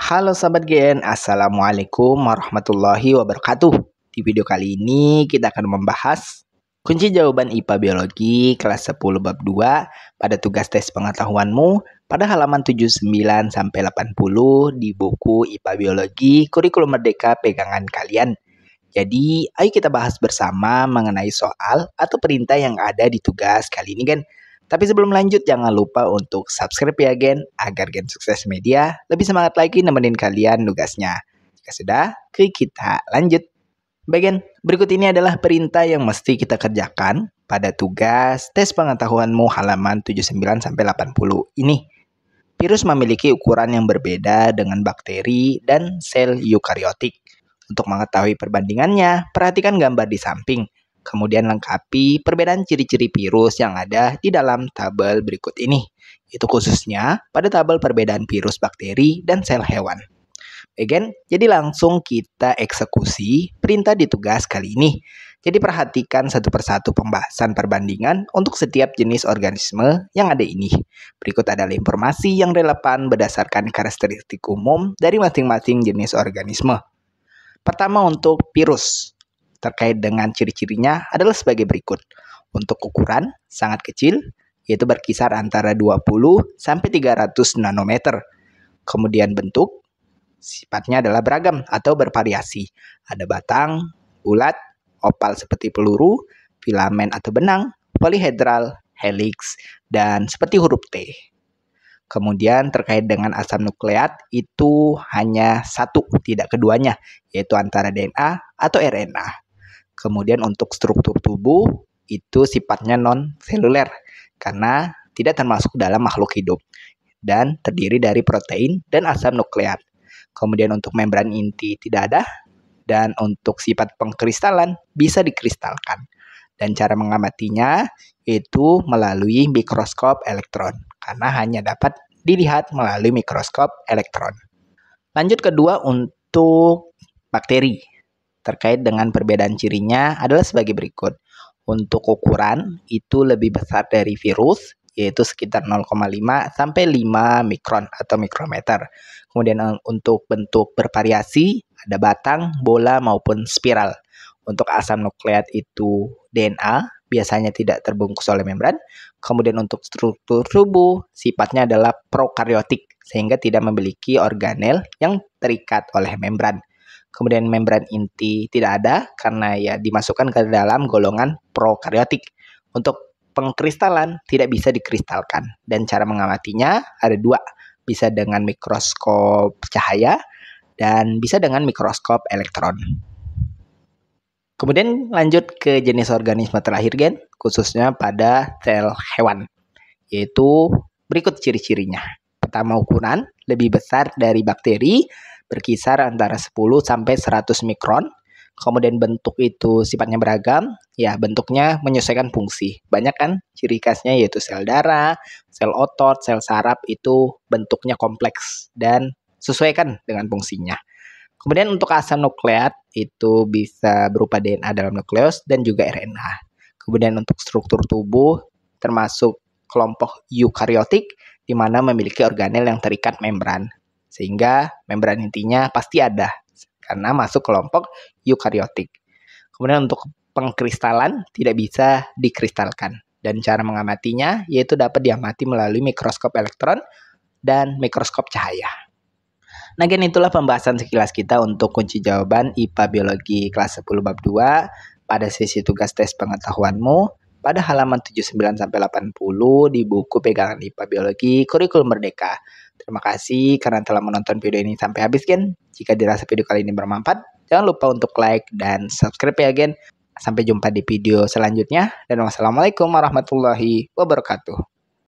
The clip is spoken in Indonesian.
Halo sahabat Gen, Assalamualaikum warahmatullahi wabarakatuh. Di video kali ini kita akan membahas kunci jawaban IPA Biologi kelas 10 bab 2 pada tugas tes pengetahuanmu pada halaman 79-80 di buku IPA Biologi Kurikulum Merdeka pegangan kalian. Jadi, ayo kita bahas bersama mengenai soal atau perintah yang ada di tugas kali ini, Gen. Tapi sebelum lanjut, jangan lupa untuk subscribe ya, Gen, agar Gen Sukses Media lebih semangat lagi nemenin kalian tugasnya. Jika sudah, kita lanjut. Bagian berikut ini adalah perintah yang mesti kita kerjakan pada tugas tes pengetahuanmu halaman 79-80 ini. Virus memiliki ukuran yang berbeda dengan bakteri dan sel eukariotik. Untuk mengetahui perbandingannya, perhatikan gambar di samping. Kemudian lengkapi perbedaan ciri-ciri virus yang ada di dalam tabel berikut ini. Itu khususnya pada tabel perbedaan virus bakteri dan sel hewan. Baik, jadi langsung kita eksekusi perintah di tugas kali ini. Jadi perhatikan satu persatu pembahasan perbandingan untuk setiap jenis organisme yang ada ini. Berikut adalah informasi yang relevan berdasarkan karakteristik umum dari masing-masing jenis organisme. Pertama untuk virus, terkait dengan ciri-cirinya adalah sebagai berikut. Untuk ukuran, sangat kecil, yaitu berkisar antara 20 sampai 300 nanometer. Kemudian bentuk, sifatnya adalah beragam atau bervariasi. Ada batang, bulat, opal seperti peluru, filamen atau benang, polihedral, helix, dan seperti huruf T. Kemudian terkait dengan asam nukleat itu hanya satu, tidak keduanya, yaitu antara DNA atau RNA. Kemudian untuk struktur tubuh itu sifatnya non-seluler karena tidak termasuk dalam makhluk hidup dan terdiri dari protein dan asam nukleat. Kemudian untuk membran inti tidak ada dan untuk sifat pengkristalan bisa dikristalkan. Dan cara mengamatinya itu melalui mikroskop elektron karena hanya dapat dilihat melalui mikroskop elektron. Lanjut kedua untuk bakteri. Terkait dengan perbedaan cirinya adalah sebagai berikut. Untuk ukuran itu lebih besar dari virus, yaitu sekitar 0,5 sampai 5 mikron atau mikrometer. Kemudian untuk bentuk bervariasi, ada batang, bola maupun spiral. Untuk asam nukleat itu DNA, biasanya tidak terbungkus oleh membran. Kemudian untuk struktur tubuh, sifatnya adalah prokaryotik, sehingga tidak memiliki organel yang terikat oleh membran. Kemudian membran inti tidak ada karena ya dimasukkan ke dalam golongan prokaryotik. Untuk pengkristalan tidak bisa dikristalkan dan cara mengamatinya ada dua, bisa dengan mikroskop cahaya dan bisa dengan mikroskop elektron. Kemudian lanjut ke jenis organisme terakhir, Gen, khususnya pada sel hewan, yaitu berikut ciri-cirinya. Pertama, ukuran lebih besar dari bakteri, berkisar antara 10 sampai 100 mikron. Kemudian bentuk itu sifatnya beragam, ya bentuknya menyesuaikan fungsi. Banyak kan ciri khasnya yaitu sel darah, sel otot, sel saraf itu bentuknya kompleks dan sesuaikan dengan fungsinya. Kemudian untuk asam nukleat itu bisa berupa DNA dalam nukleus dan juga RNA. Kemudian untuk struktur tubuh termasuk kelompok eukariotik di mana memiliki organel yang terikat membran. Sehingga membran intinya pasti ada karena masuk kelompok eukariotik. Kemudian untuk pengkristalan tidak bisa dikristalkan. Dan cara mengamatinya yaitu dapat diamati melalui mikroskop elektron dan mikroskop cahaya. Nah, Gen, itulah pembahasan sekilas kita untuk kunci jawaban IPA Biologi kelas 10 bab 2 pada sesi tugas tes pengetahuanmu pada halaman 79-80 di buku pegangan IPA Biologi Kurikulum Merdeka. Terima kasih karena telah menonton video ini sampai habis, Gen. Jika dirasa video kali ini bermanfaat, jangan lupa untuk like dan subscribe ya, Gen. Sampai jumpa di video selanjutnya dan wassalamualaikum warahmatullahi wabarakatuh.